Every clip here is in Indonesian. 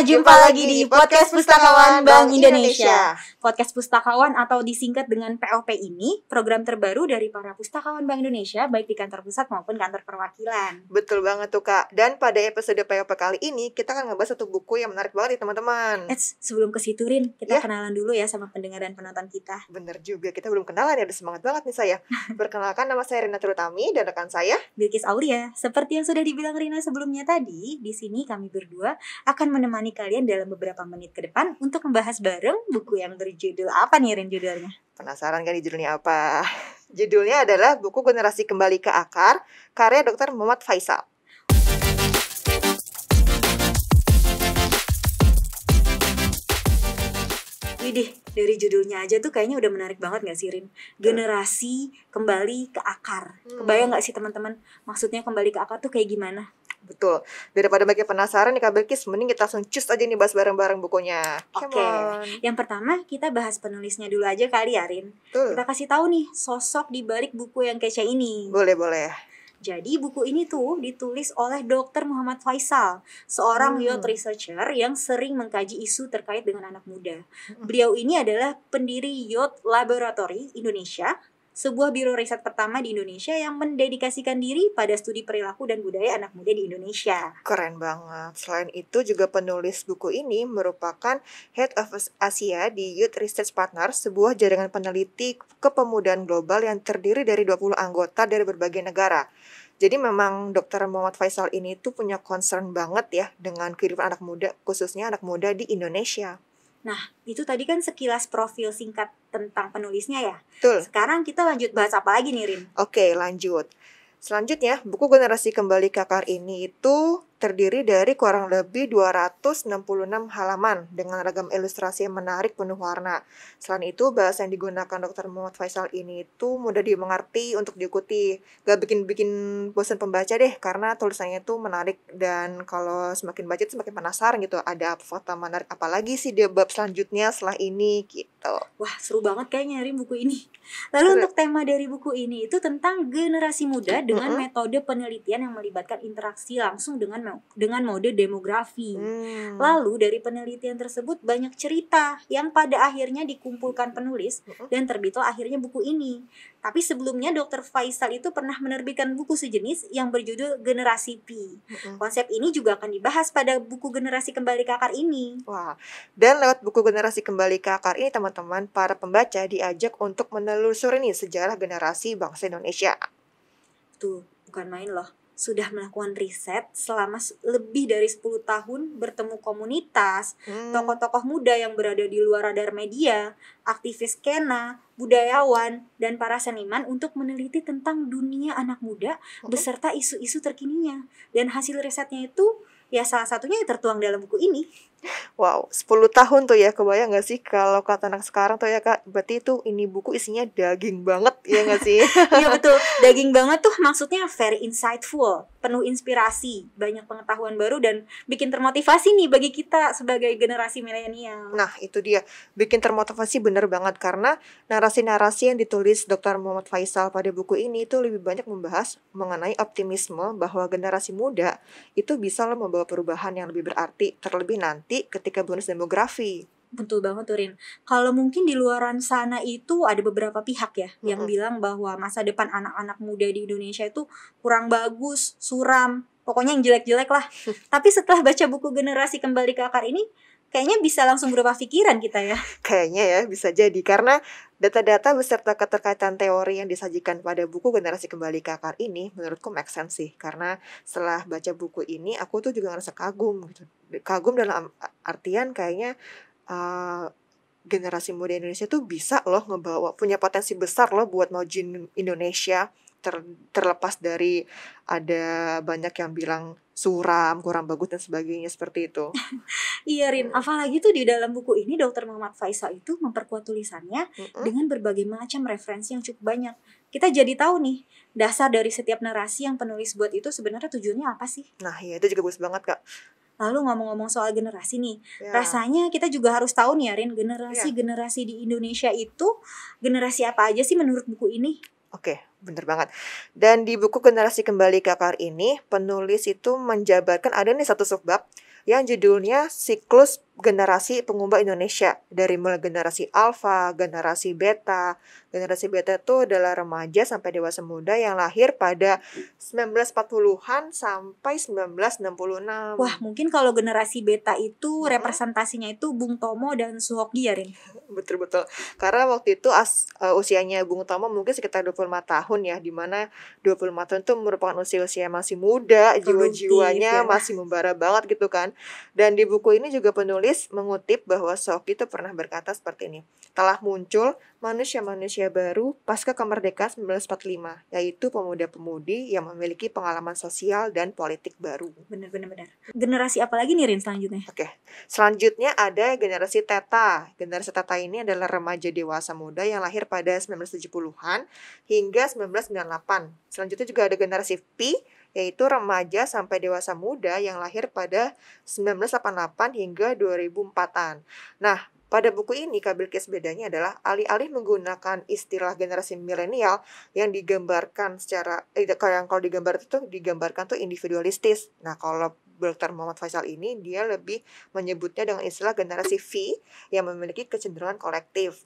jumpa lagi di Podcast Pustakawan Bank Indonesia. Podcast Pustakawan atau disingkat dengan POP ini program terbaru dari para pustakawan Bank Indonesia, baik di kantor pusat maupun kantor perwakilan. Betul banget tuh Kak. Dan pada episode POP kali ini kita akan ngebahas satu buku yang menarik banget nih teman-teman. Sebelum ke situ Rin, kita kenalan dulu ya sama pendengar dan penonton kita. Bener juga, kita belum kenalan ya, udah semangat banget nih saya. Perkenalkan, nama saya Rina Terutami dan rekan saya Bilkis Aulia. Seperti yang sudah dibilang Rina sebelumnya tadi, di sini kami berdua akan menemani kalian dalam beberapa menit ke depan untuk membahas bareng buku yang berjudul apa nih Rin judulnya? Penasaran kan judulnya apa? Judulnya adalah Buku Generasi Kembali ke Akar, karya Dr. Muhammad Faisal. Widih, dari judulnya aja tuh kayaknya udah menarik banget gak sih Rin? Generasi kembali ke akar. Kebayang gak sih teman-teman? Maksudnya kembali ke akar tuh kayak gimana? Betul, daripada makin penasaran nih Kak Bilkis, mending kita langsung cus aja nih bahas bareng-bareng bukunya. Oke, yang pertama kita bahas penulisnya dulu aja kali ya Rin. Kita kasih tahu nih sosok di balik buku yang kece ini. Boleh. Jadi buku ini tuh ditulis oleh Dr. Muhammad Faisal, seorang youth researcher yang sering mengkaji isu terkait dengan anak muda. Beliau ini adalah pendiri Youth Laboratory Indonesia, sebuah biro riset pertama di Indonesia yang mendedikasikan diri pada studi perilaku dan budaya anak muda di Indonesia. Keren banget. Selain itu juga penulis buku ini merupakan Head of Asia di Youth Research Partners, sebuah jaringan peneliti kepemudaan global yang terdiri dari 20 anggota dari berbagai negara. Jadi memang Dr. Muhammad Faisal ini tuh punya concern banget ya dengan kehidupan anak muda, khususnya anak muda di Indonesia. Nah, itu tadi kan sekilas profil singkat tentang penulisnya ya. Betul. Sekarang kita lanjut bahas apa lagi nih, Rin? Oke, lanjut. Selanjutnya, buku Generasi Kembali ke Akar ini itu terdiri dari kurang lebih 266 halaman dengan ragam ilustrasi yang menarik penuh warna. Selain itu, bahasa yang digunakan Dr. Muhammad Faisal ini itu mudah dimengerti untuk diikuti. Gak bikin bosan pembaca deh, karena tulisannya itu menarik. Dan kalau semakin baca itu semakin penasaran gitu, ada fakta menarik apalagi sih di bab selanjutnya setelah ini gitu. Wah, seru banget kayaknya nyari buku ini. Lalu untuk tema dari buku ini itu tentang generasi muda dengan metode penelitian yang melibatkan interaksi langsung dengan mode demografi. Lalu dari penelitian tersebut banyak cerita yang pada akhirnya dikumpulkan penulis dan terbitlah akhirnya buku ini. Tapi sebelumnya Dr. Faisal itu pernah menerbitkan buku sejenis yang berjudul Generasi Pi. Konsep ini juga akan dibahas pada buku Generasi Kembali ke Akar ini. Wah, dan lewat buku Generasi Kembali ke Akar ini teman-teman, para pembaca diajak untuk menelusuri nih sejarah generasi bangsa Indonesia. Tuh, bukan main loh. Sudah melakukan riset selama lebih dari 10 tahun, bertemu komunitas, tokoh-tokoh muda yang berada di luar radar media, aktivis skena, budayawan, dan para seniman untuk meneliti tentang dunia anak muda beserta isu-isu terkininya. Dan hasil risetnya itu ya salah satunya tertuang dalam buku ini. Wow, 10 tahun tuh ya, kebayang gak sih kalau kata anak sekarang tuh ya Kak, berarti itu ini buku isinya daging banget, ya gak sih? Iya betul, daging banget tuh maksudnya very insightful, penuh inspirasi, banyak pengetahuan baru dan bikin termotivasi nih bagi kita sebagai generasi milenial. Nah itu dia, bikin termotivasi bener banget karena narasi-narasi yang ditulis Dr. Muhammad Faisal pada buku ini itu lebih banyak membahas mengenai optimisme bahwa generasi muda itu bisa loh membawa perubahan yang lebih berarti, terlebih nanti ketika bonus demografi. Betul banget tuh Rin. Kalau mungkin di luaran sana itu ada beberapa pihak ya yang bilang bahwa masa depan anak-anak muda di Indonesia itu kurang bagus, suram, pokoknya yang jelek-jelek lah. Tapi setelah baca buku Generasi Kembali ke Akar ini, kayaknya bisa langsung berubah pikiran kita ya. Kayaknya ya, bisa jadi. Karena data-data beserta keterkaitan teori yang disajikan pada buku Generasi Kembali ke Akar ini menurutku make sense sih. Karena setelah baca buku ini, aku tuh juga ngerasa kagum gitu. Kagum dalam artian kayaknya generasi muda Indonesia tuh bisa loh ngebawa, punya potensi besar loh buat majuin Indonesia. Terlepas dari ada banyak yang bilang suram, kurang bagus dan sebagainya seperti itu. Iya Rin, apalagi tuh di dalam buku ini Dr. Muhammad Faisal itu memperkuat tulisannya dengan berbagai macam referensi yang cukup banyak. Kita jadi tahu nih, dasar dari setiap narasi yang penulis buat itu sebenarnya tujuannya apa sih? Nah iya, itu juga bagus banget Kak. Lalu ngomong-ngomong soal generasi nih, rasanya kita juga harus tahu nih ya Rin, generasi di Indonesia itu generasi apa aja sih menurut buku ini? Oke, bener banget. Dan di buku Generasi Kembali ke Akar ini, penulis itu menjabarkan ada nih satu subbab yang judulnya Siklus Generasi Pengubah Indonesia, dari mulai generasi Alpha, generasi Beta. Generasi Beta itu adalah remaja sampai dewasa muda yang lahir pada 1940-an sampai 1966. Wah, mungkin kalau generasi beta itu Mm-mm. representasinya itu Bung Tomo dan Suhoki ya, Rin? Betul-betul. Karena waktu itu usianya Bung Tomo mungkin sekitar 25 tahun ya, di mana 25 tahun itu merupakan usia-usia yang masih muda, Produktif jiwa-jiwanya ya. masih membara banget gitu kan. Dan di buku ini juga penulis mengutip bahwa Suhoki itu pernah berkata seperti ini. Telah muncul manusia-manusia baru pasca kemerdekaan 1945, yaitu pemuda-pemudi yang memiliki pengalaman sosial dan politik baru. Benar. Generasi apa lagi nih, Rin, selanjutnya? Oke, selanjutnya ada generasi Theta. Generasi Theta ini adalah remaja dewasa muda yang lahir pada 1970-an hingga 1998. Selanjutnya juga ada generasi Pi, yaitu remaja sampai dewasa muda yang lahir pada 1988 hingga 2004-an. Nah, pada buku ini Kak Bilkis bedanya adalah alih-alih menggunakan istilah generasi milenial yang digambarkan secara kalau digambar itu digambarkan tuh individualistis. Nah, kalau Dr. Muhammad Faisal ini dia lebih menyebutnya dengan istilah generasi V yang memiliki kecenderungan kolektif.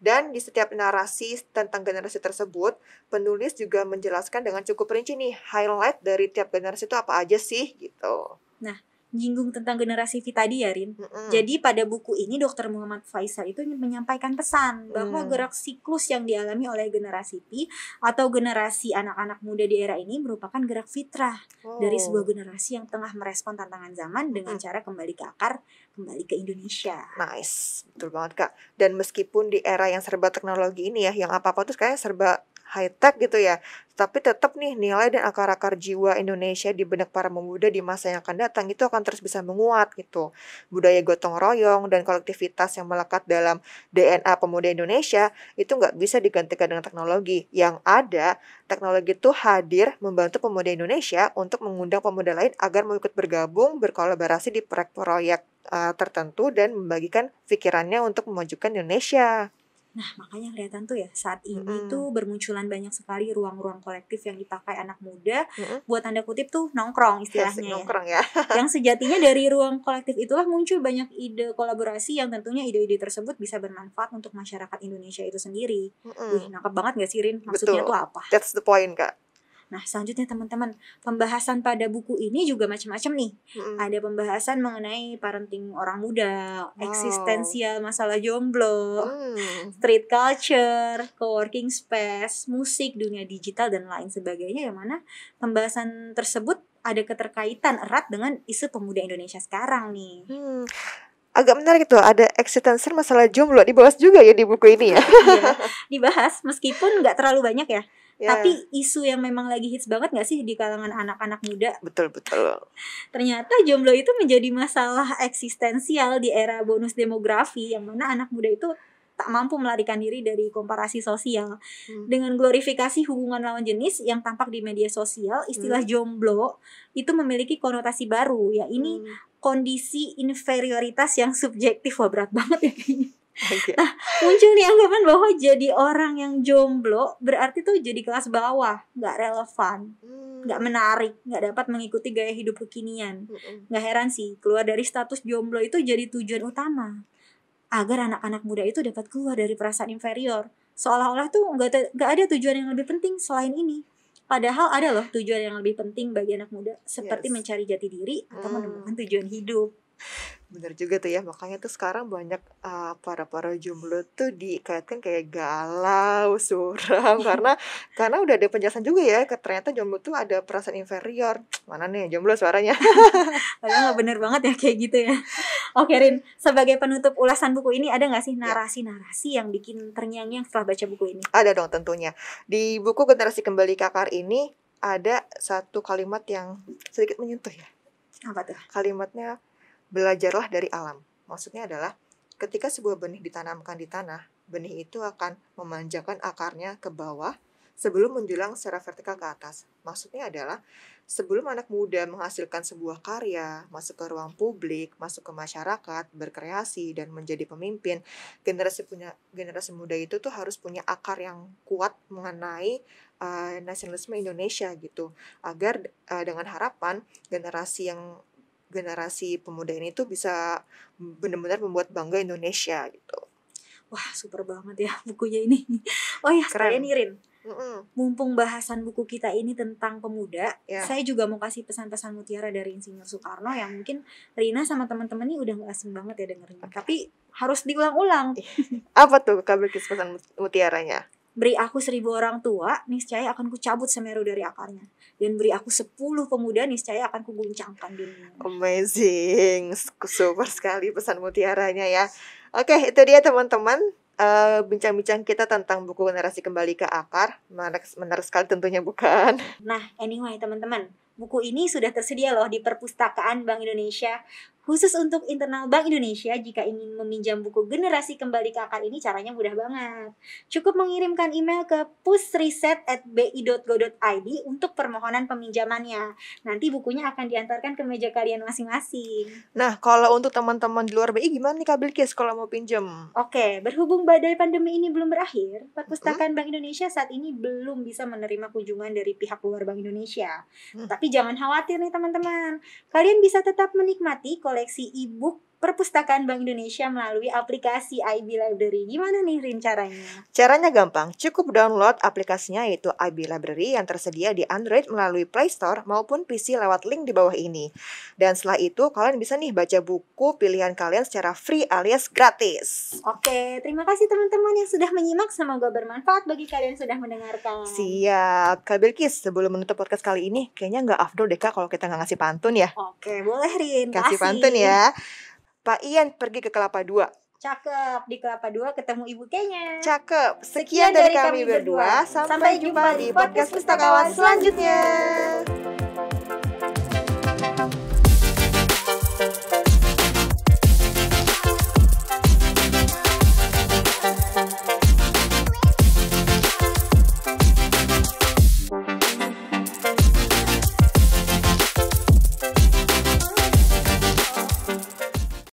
Dan di setiap narasi tentang generasi tersebut, penulis juga menjelaskan dengan cukup rinci nih, highlight dari tiap generasi itu apa aja sih gitu. Nah, nyinggung tentang generasi V tadi ya, Rin. Mm-mm. Jadi pada buku ini Dr. Muhammad Faisal itu menyampaikan pesan bahwa gerak siklus yang dialami oleh generasi Pi atau generasi anak-anak muda di era ini merupakan gerak fitrah dari sebuah generasi yang tengah merespon tantangan zaman dengan cara kembali ke akar, kembali ke Indonesia. Nice, betul banget Kak. Dan meskipun di era yang serba teknologi ini ya, yang apa-apa tuh kayaknya serba high-tech gitu ya, tapi tetap nih nilai dan akar-akar jiwa Indonesia di benak para pemuda di masa yang akan datang itu akan terus bisa menguat gitu. Budaya gotong royong dan kolektivitas yang melekat dalam DNA pemuda Indonesia itu nggak bisa digantikan dengan teknologi. Yang ada, teknologi itu hadir membantu pemuda Indonesia untuk mengundang pemuda lain agar mau ikut bergabung, berkolaborasi di proyek-proyek tertentu dan membagikan pikirannya untuk memajukan Indonesia. Nah, makanya kelihatan tuh ya, saat ini tuh bermunculan banyak sekali ruang-ruang kolektif yang dipakai anak muda buat tanda kutip tuh nongkrong istilahnya nongkrong ya. Yang sejatinya dari ruang kolektif itulah muncul banyak ide kolaborasi yang tentunya ide-ide tersebut bisa bermanfaat untuk masyarakat Indonesia itu sendiri. Wih, nangkep banget gak sih, Rin? Maksudnya Betul. tuh apa? That's the point, Kak. Nah, selanjutnya teman-teman, pembahasan pada buku ini juga macam-macam nih. Ada pembahasan mengenai parenting orang muda, eksistensial masalah jomblo, street culture, co-working space, musik, dunia digital, dan lain sebagainya, yang mana pembahasan tersebut ada keterkaitan erat dengan isu pemuda Indonesia sekarang nih. Agak menarik tuh, ada eksistensial masalah jomblo dibahas juga ya di buku ini ya. Iya, dibahas meskipun nggak terlalu banyak ya. Tapi isu yang memang lagi hits banget gak sih di kalangan anak-anak muda? Betul. Ternyata jomblo itu menjadi masalah eksistensial di era bonus demografi, yang mana anak muda itu tak mampu melarikan diri dari komparasi sosial. Dengan glorifikasi hubungan lawan jenis yang tampak di media sosial, istilah jomblo itu memiliki konotasi baru. Ya, ini kondisi inferioritas yang subjektif. Wah, berat banget ya kayaknya. Nah, muncul nih anggapan bahwa jadi orang yang jomblo berarti tuh jadi kelas bawah, gak relevan, gak menarik, gak dapat mengikuti gaya hidup kekinian. Gak heran sih, keluar dari status jomblo itu jadi tujuan utama agar anak-anak muda itu dapat keluar dari perasaan inferior. Seolah-olah tuh gak ada tujuan yang lebih penting selain ini. Padahal ada loh tujuan yang lebih penting bagi anak muda, seperti mencari jati diri atau menemukan tujuan hidup. Bener juga tuh ya, makanya tuh sekarang banyak para jomblo tuh dikaitkan kayak galau, suram karena udah ada penjelasan juga ya, ternyata jomblo tuh ada perasaan inferior. Mana nih jomblo suaranya? Padahal gak bener banget ya kayak gitu ya. Oke, Rin, sebagai penutup ulasan buku ini, ada gak sih narasi-narasi yang bikin terngiang-ngiang setelah baca buku ini? Ada dong tentunya. Di buku Generasi Kembali ke Akar ini ada satu kalimat yang sedikit menyentuh ya. Apa tuh? Kalimatnya, belajarlah dari alam. Maksudnya adalah ketika sebuah benih ditanamkan di tanah, benih itu akan memanjangkan akarnya ke bawah sebelum menjulang secara vertikal ke atas. Maksudnya adalah sebelum anak muda menghasilkan sebuah karya, masuk ke ruang publik, masuk ke masyarakat, berkreasi dan menjadi pemimpin, generasi muda itu tuh harus punya akar yang kuat mengenai nasionalisme Indonesia gitu. Agar dengan harapan generasi yang generasi pemuda ini tuh bisa benar-benar membuat bangga Indonesia gitu. Wah, super banget ya bukunya ini. Oh ya, sekalian nih Rin. Mumpung bahasan buku kita ini tentang pemuda, saya juga mau kasih pesan-pesan mutiara dari Insinyur Soekarno yang mungkin Rina sama teman-teman ini udah gak asing banget ya dengerin. Tapi harus diulang-ulang. Apa tuh Kak Bilkis pesan mutiaranya? Beri aku 1000 orang tua, niscaya akan kucabut Semeru dari akarnya. Dan beri aku 10 pemuda, niscaya akan kuguncangkan dunia. Amazing, super sekali pesan mutiaranya ya. Oke, itu dia teman-teman. Bincang-bincang kita tentang buku Generasi Kembali ke Akar. Menarik sekali tentunya, bukan? Nah, anyway teman-teman, buku ini sudah tersedia loh di Perpustakaan Bank Indonesia. Khusus untuk internal Bank Indonesia, jika ingin meminjam buku Generasi Kembali ke Akar ini caranya mudah banget. Cukup mengirimkan email ke pusriset@bi.go.id untuk permohonan peminjamannya. Nanti bukunya akan diantarkan ke meja kalian masing-masing. Nah, kalau untuk teman-teman di luar BI gimana nih Kak Bilkis kalau mau pinjam? Oke, berhubung badai pandemi ini belum berakhir, Perpustakaan Bank Indonesia saat ini belum bisa menerima kunjungan dari pihak luar Bank Indonesia. Tapi jangan khawatir nih teman-teman, kalian bisa tetap menikmati koleksi e-book Perpustakaan Bank Indonesia melalui aplikasi IB Library. Gimana nih Rin caranya? Caranya gampang, cukup download aplikasinya yaitu IB Library yang tersedia di Android melalui Play Store maupun PC lewat link di bawah ini. Dan setelah itu kalian bisa nih baca buku pilihan kalian secara free alias gratis. Oke, terima kasih teman-teman yang sudah menyimak. Semoga bermanfaat bagi kalian yang sudah mendengarkan. Siap, Kak Bilkis, sebelum menutup podcast kali ini, kayaknya nggak afdol deh Kak kalau kita nggak ngasih pantun ya. Oke, boleh Rin, kasih pantun ya. Pak Ian pergi ke Kelapa II. Cakep, di Kelapa II ketemu Ibu Kenya. Cakep, sekian dari kami berdua. Sampai jumpa di podcast Pustakawan selanjutnya.